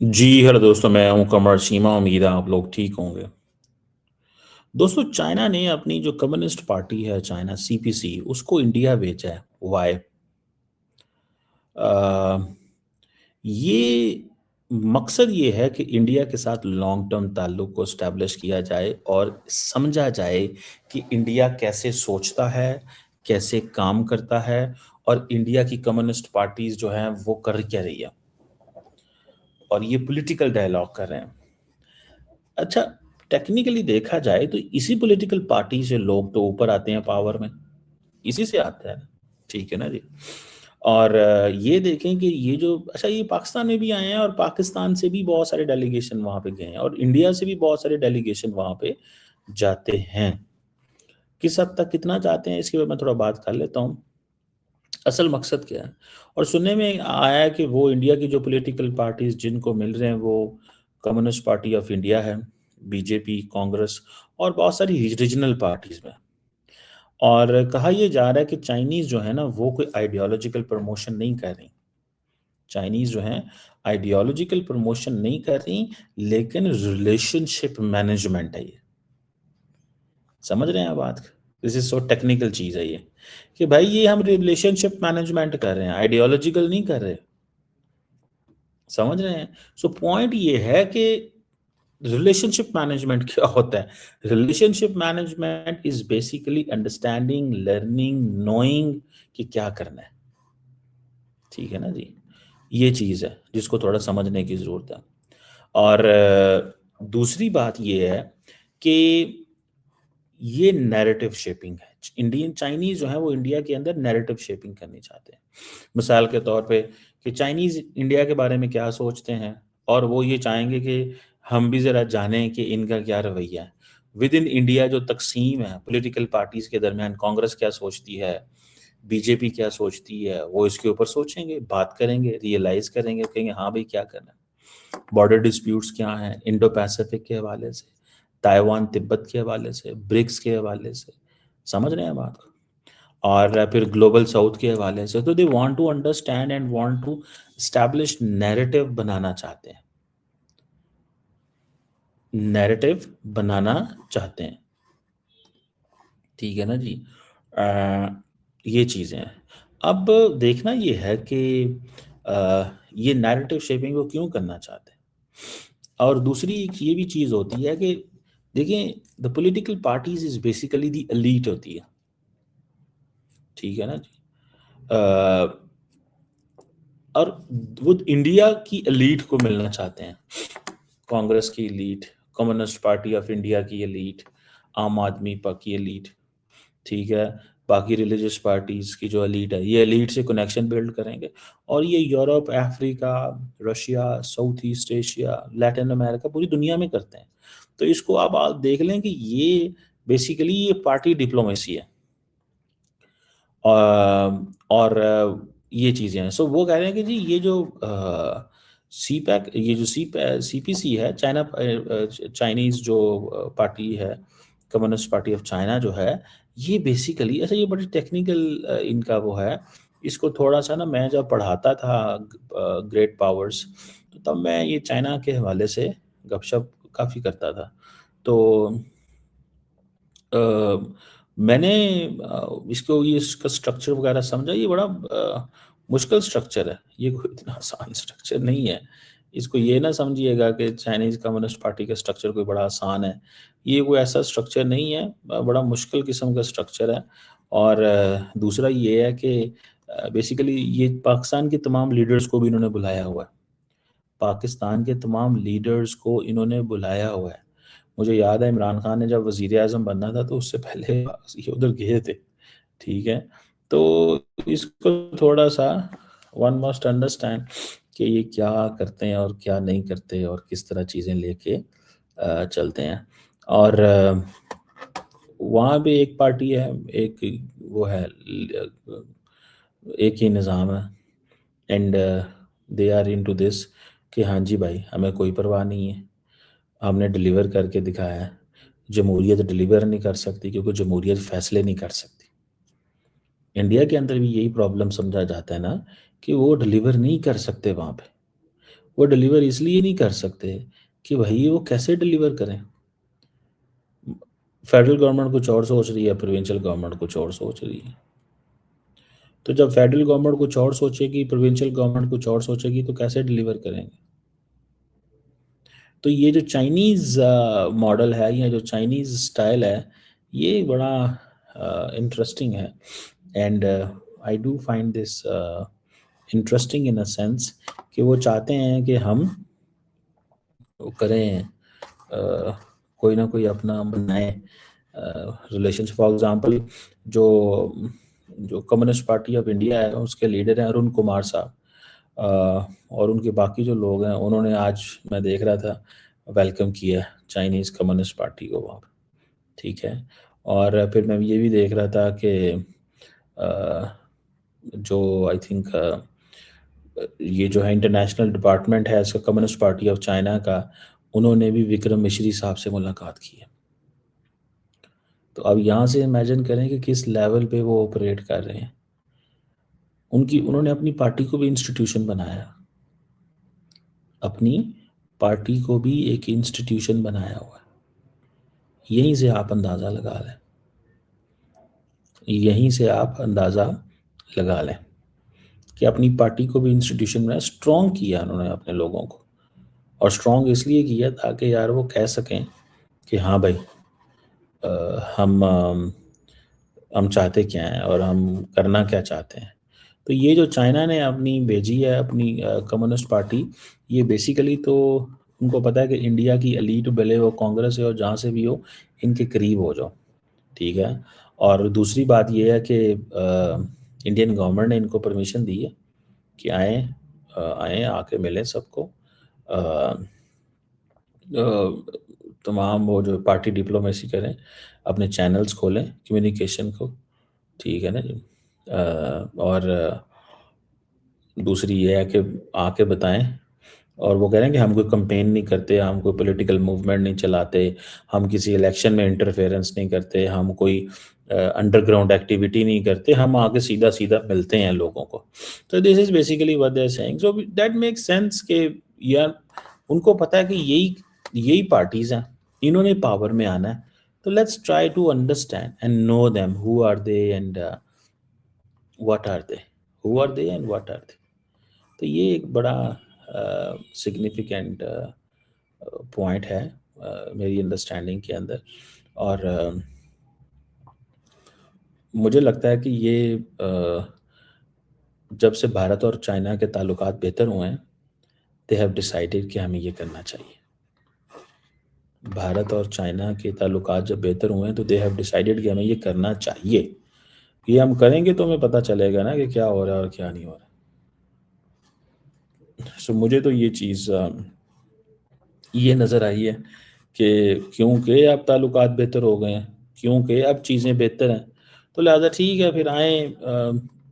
जी hello दोस्तों, मैं हूं कमर सीमा। उम्मीद है आप लोग ठीक होंगे। दोस्तों, चाइना ने अपनी जो कम्युनिस्ट पार्टी है चाइना सीपीसी उसको इंडिया भेजा है। वाई? ये मकसद ये है कि इंडिया के साथ लॉन्ग टर्म ताल्लुक को इस्टेब्लिश किया जाए और समझा जाए कि इंडिया कैसे सोचता है, कैसे काम करता है, और इंडिया की कम्युनिस्ट पार्टीज जो हैं वो कर क्या रही है, और ये पॉलिटिकल डायलॉग कर रहे हैं। अच्छा, टेक्निकली देखा जाए तो इसी पॉलिटिकल पार्टी से लोग तो ऊपर आते हैं पावर में, इसी से आते हैं। ठीक है ना जी। और ये देखें कि ये जो अच्छा, ये पाकिस्तान में भी आए हैं, और पाकिस्तान से भी बहुत सारे डेलीगेशन वहाँ पे गए हैं, और इंडिया से भी बहुत सारे डेलीगेशन वहाँ पे जाते हैं। किस हद तक कितना जाते हैं इसके बारे में थोड़ा बात कर लेता हूँ। असल मकसद क्या है? और सुनने में आया है कि वो इंडिया की जो पॉलिटिकल पार्टीज जिनको मिल रहे हैं वो कम्युनिस्ट पार्टी ऑफ इंडिया है, बीजेपी, कांग्रेस, और बहुत सारी रीजनल पार्टीज में। और कहा यह जा रहा है कि चाइनीज जो है ना वो कोई आइडियोलॉजिकल प्रमोशन नहीं कर रही। चाइनीज जो है आइडियोलॉजिकल प्रमोशन नहीं कर रही, लेकिन रिलेशनशिप मैनेजमेंट है ये। समझ रहे हैं बात? दिस इज सो टेक्निकल चीज है ये, कि भाई ये हम रिलेशनशिप मैनेजमेंट कर रहे हैं, आइडियोलॉजिकल नहीं कर रहे। समझ रहे हैं? सो पॉइंट ये है कि रिलेशनशिप मैनेजमेंट क्या होता है? Relationship management is basically understanding, learning, knowing कि क्या करना है। ठीक है ना जी। ये चीज है जिसको थोड़ा समझने की जरूरत है। और दूसरी बात ये है कि ये नैरेटिव शेपिंग है। इंडियन चाइनीज जो है वो इंडिया के अंदर नैरेटिव शेपिंग करनी चाहते हैं। मिसाल के तौर पे कि चाइनीज इंडिया के बारे में क्या सोचते हैं, और वो ये चाहेंगे कि हम भी ज़रा जानें कि इनका क्या रवैया है। विद इन इंडिया जो तकसीम है पॉलिटिकल पार्टीज के दरमियान, कांग्रेस क्या सोचती है, बीजेपी क्या सोचती है, वो इसके ऊपर सोचेंगे, बात करेंगे, रियलाइज करेंगे, कहेंगे हाँ भाई क्या करना है। बॉर्डर डिस्प्यूट्स क्या हैं इंडो पैसिफिक के हवाले से, ताइवान तिब्बत के हवाले से, ब्रिक्स के हवाले से। समझ रहे हैं बात को? और फिर ग्लोबल साउथ के हवाले से। तो they want to understand and want to establish narrative बनाना चाहते हैं। नैरेटिव बनाना चाहते हैं। ठीक है ना जी। ये चीज़ें हैं। अब देखना ये है कि ये नैरेटिव शेपिंग वो क्यों करना चाहते हैं। और दूसरी एक ये भी चीज़ होती है कि देखिए, the political parties is basically the elite होती है। ठीक है ना जी। और वो इंडिया की एलीट को मिलना चाहते हैं। कांग्रेस की elite, communist party of India की एलीट, आम आदमी पार्टी की एलीट। ठीक है। बाकी रिलीजियस पार्टीज की जो एलीट है, ये एलीट से कनेक्शन बिल्ड करेंगे। और ये Europe, Africa, Russia, south east Asia, Latin America, पूरी दुनिया में करते हैं। तो इसको अब आप देख लें कि ये बेसिकली ये पार्टी डिप्लोमेसी है। और ये चीज़ें हैं। सो वो कह रहे हैं कि जी ये जो सी पैक, ये जो सीपीसी है चाइना, चाइनीज़ जो पार्टी है, कम्युनिस्ट पार्टी ऑफ चाइना जो है, ये बेसिकली अच्छा, ये बड़ी टेक्निकल इनका वो है। इसको थोड़ा सा ना मैं जब पढ़ाता था ग्रेट पावर्स, तो तब मैं ये चाइना के हवाले से गपशप काफ़ी करता था। तो अ, मैंने इसको ये इसका स्ट्रक्चर वगैरह समझा। ये बड़ा मुश्किल स्ट्रक्चर है, ये कोई इतना आसान स्ट्रक्चर नहीं है। इसको ये ना समझिएगा कि चाइनीज़ कम्युनिस्ट पार्टी का स्ट्रक्चर कोई बड़ा आसान है। ये कोई ऐसा स्ट्रक्चर नहीं है, बड़ा मुश्किल किस्म का स्ट्रक्चर है। और दूसरा ये है कि बेसिकली ये पाकिस्तान के तमाम लीडर्स को भी इन्होंने बुलाया हुआ है। पाकिस्तान के तमाम लीडर्स को इन्होंने बुलाया हुआ है। मुझे याद है इमरान खान ने जब वज़ीर आज़म बनना था तो उससे पहले ये उधर गए थे। ठीक है। तो इसको थोड़ा-सा वन मस्ट अंडरस्टैंड कि ये क्या करते हैं और क्या नहीं करते, और किस तरह चीज़ें लेके चलते हैं। और वहाँ पे एक पार्टी है, एक वो है, एक ही निज़ाम है। And they are into this कि हाँ जी भाई, हमें कोई परवाह नहीं है, हमने डिलीवर करके दिखाया है। जमहूरियत डिलीवर नहीं कर सकती क्योंकि जमहूरियत फैसले नहीं कर सकती। इंडिया के अंदर भी यही प्रॉब्लम समझा जाता है ना, कि वो डिलीवर नहीं कर सकते वहाँ पे। वो डिलीवर इसलिए नहीं कर सकते कि भई वो कैसे डिलीवर करें? फेडरल गवर्नमेंट कुछ और सोच रही है, प्रोविंशियल गवर्नमेंट कुछ और सोच रही है। तो जब फेडरल गवर्नमेंट कुछ और सोचेगी, प्रोविंशियल गवर्नमेंट कुछ और सोचेगी, तो कैसे डिलीवर करेंगे? तो ये जो चाइनीज़ मॉडल है या जो चाइनीज़ स्टाइल है, ये बड़ा इंटरेस्टिंग है। And I do find this interesting in a sense कि वो चाहते हैं कि हम वो करें, कोई ना कोई अपना बनाए रिलेशंस। फॉर एग्जांपल, जो जो कम्युनिस्ट पार्टी ऑफ इंडिया है उसके लीडर हैं अरुण कुमार साहब। और उनके बाकी जो लोग हैं उन्होंने, आज मैं देख रहा था, वेलकम किया चाइनीज़ कम्युनिस्ट पार्टी को वहाँ पे, ठीक है। और फिर मैं ये भी देख रहा था कि अ, जो आई थिंक ये जो है इंटरनेशनल डिपार्टमेंट है इसका, कम्युनिस्ट पार्टी ऑफ चाइना का, उन्होंने भी विक्रम मिश्री साहब से मुलाकात की है। तो अब यहाँ से इमेजिन करें कि किस लेवल पे वो ऑपरेट कर रहे हैं। उन्होंने अपनी पार्टी को भी इंस्टीट्यूशन बनाया, अपनी पार्टी को भी एक इंस्टीट्यूशन बनाया हुआ है। यहीं से आप अंदाज़ा लगा लें, यहीं से आप अंदाज़ा लगा लें कि अपनी पार्टी को भी इंस्टीट्यूशन बनाया, स्ट्रॉन्ग किया उन्होंने अपने लोगों को। और स्ट्रॉन्ग इसलिए किया ताकि यार वो कह सकें कि हाँ भाई, हम चाहते क्या हैं और हम करना क्या चाहते हैं। तो ये जो चाइना ने अपनी भेजी है अपनी कम्युनिस्ट पार्टी, ये बेसिकली तो उनको पता है कि इंडिया की एलीट, भले वो कांग्रेस है और जहाँ से भी हो, इनके करीब हो जाओ, ठीक है। और दूसरी बात ये है कि इंडियन गवर्नमेंट ने इनको परमिशन दी है कि आएँ आके मिलें सबको। अ, तमाम वो जो पार्टी डिप्लोमेसी करें, अपने चैनल्स खोलें कम्युनिकेशन को, ठीक है ना जी। और दूसरी ये है कि आके बताएं। और वो कह रहे हैं कि हम कोई कंपेन नहीं करते, हम कोई पॉलिटिकल मूवमेंट नहीं चलाते, हम किसी इलेक्शन में इंटरफेरेंस नहीं करते, हम कोई अंडरग्राउंड एक्टिविटी नहीं करते, हम आके सीधा सीधा मिलते हैं लोगों को। तो this is basically what they are saying, so that makes sense कि यार उनको पता है कि यही यही पार्टीज हैं, इन्होंने पावर में आना है। तो let's try to understand and know them, who are they and what are they, who are they and what are they. तो ये एक बड़ा सिग्निफिकेंट पॉइंट है मेरी अंडरस्टैंडिंग के अंदर। और मुझे लगता है कि ये जब से भारत और चाइना के ताल्लुकात बेहतर हुए हैं, दे हैव डिसाइडेड कि हमें ये करना चाहिए। भारत और चाइना के ताल्लुकात जब बेहतर हुए हैं तो दे हैव डिसाइडेड कि हमें ये करना चाहिए। ये हम करेंगे तो हमें पता चलेगा ना कि क्या हो रहा है और क्या नहीं हो रहा। सो मुझे तो ये चीज़ ये नज़र आई है कि क्योंकि अब ताल्लुकात बेहतर हो गए हैं, क्योंकि अब चीज़ें बेहतर हैं, तो लिहाजा ठीक है फिर आएँ,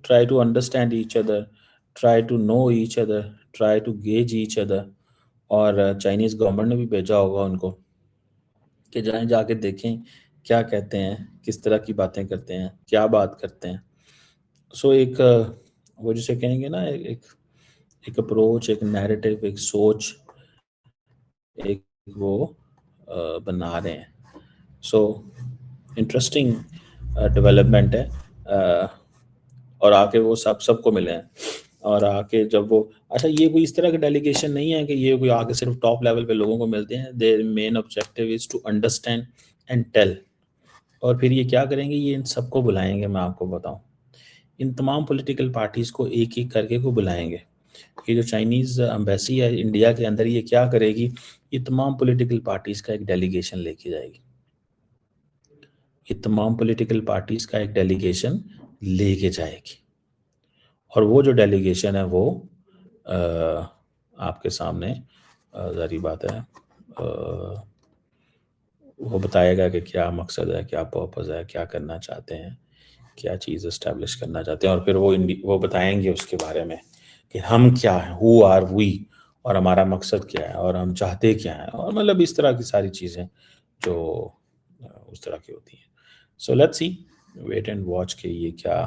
try to understand each other, try to know each other, try to gauge each other. और चाइनीज़ गवर्नमेंट ने भी भेजा होगा उनको कि जाएँ, जाके देखें क्या कहते हैं, किस तरह की बातें करते हैं, क्या बात करते हैं। सो एक वो जिसे कहेंगे ना, एक एक अप्रोच, एक नैरेटिव, एक सोच, एक वो बना रहे हैं। सो इंटरेस्टिंग डेवलपमेंट है। और आके वो सबको मिले हैं। और आके जब वो, अच्छा ये कोई इस तरह का डेलीगेशन नहीं है कि ये कोई आके सिर्फ टॉप लेवल पे लोगों को मिलते हैं। Their main objective is to understand and tell. और फिर ये क्या करेंगे, ये इन सबको बुलाएंगे, मैं आपको बताऊं, इन तमाम पॉलिटिकल पार्टीज को एक एक करके को बुलाएंगे। ये जो चाइनीज़ एम्बेसी है इंडिया के अंदर, ये क्या करेगी, ये तमाम पॉलिटिकल पार्टीज का एक डेलीगेशन लेके जाएगी। ये तमाम पॉलिटिकल पार्टीज का एक डेलीगेशन लेके जाएगी। और वो जो डेलीगेशन है वो अ, आपके सामने ज़ाहिर बात है, वो बताएगा कि क्या मकसद है, क्या पर्पज़ है, क्या करना चाहते हैं, क्या चीज़ इस्टेब्लिश करना चाहते हैं। और फिर वो बताएंगे उसके बारे में कि हम क्या हैं, हु आर वी, और हमारा मकसद क्या है और हम चाहते क्या हैं, और मतलब इस तरह की सारी चीज़ें जो उस तरह की होती हैं। So let's see, wait and watch के ये क्या,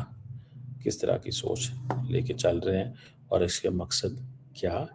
किस तरह की सोच लेके चल रहे हैं और इसके मकसद क्या